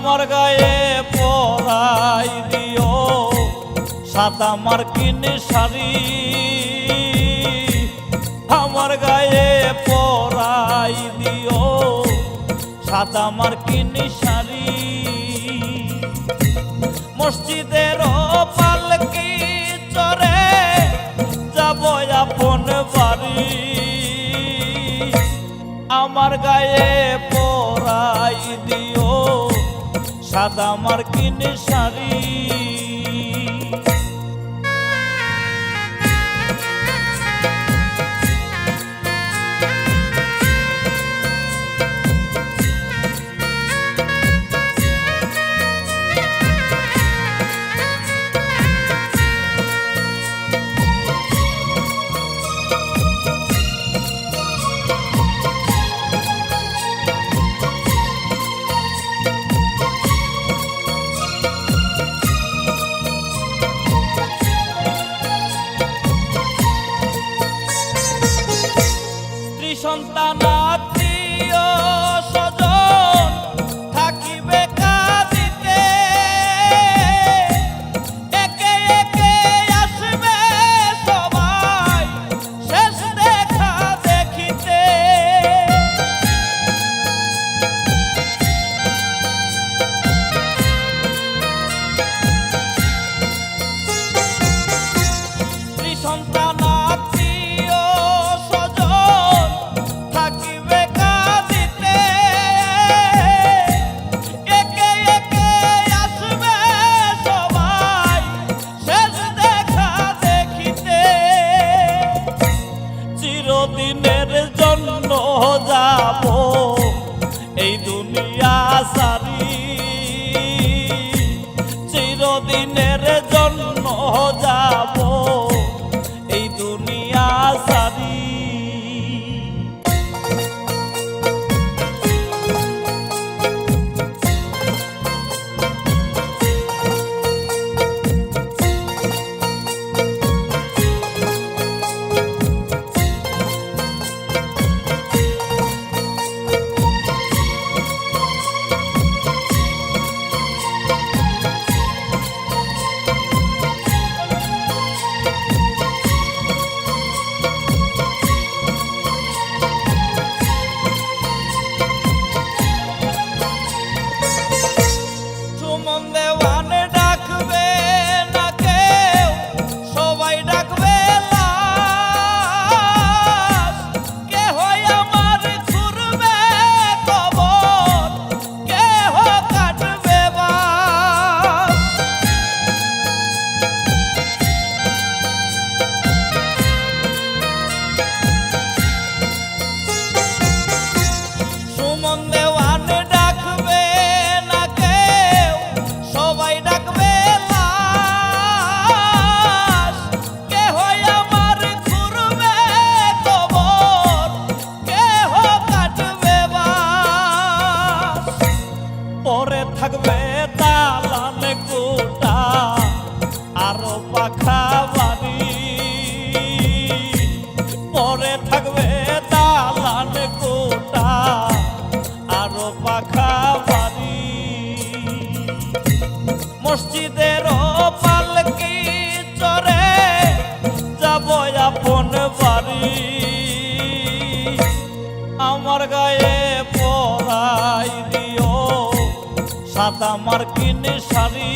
আমার গায়ে পরাই দিও সাদা মার্কিন শাড়ি, আমার গায়ে পরাই দিও সাদা মার্কিন শাড়ি। মসজিদের পালকি চড়ে যাব আপন বাড়ি, আমার গায়ে পরাই দিও সাদা মার্কিন শাড়ি। সন্তান আত্মীয় স্বজন থাকিবে কাঁদিতে, একে একে আসবে সবাই শেষ দেখা দেখিতে। সন্তান চিরদিনের জন্য যাব এই দুনিয়া সারি, চিরদিনের জন্য যাব এই দুনিয়া সারি। পরে থাকবে দালান কোঠা আরো পাখা বাড়ি, পরে থাকবে দালান কোঠা আরো পাখা বাড়ি। মসজিদের পালকি চড়ে যাব আপন বাড়ি, আমার গায়ে পরাই দিও সাদা মার্কিন শাড়ি,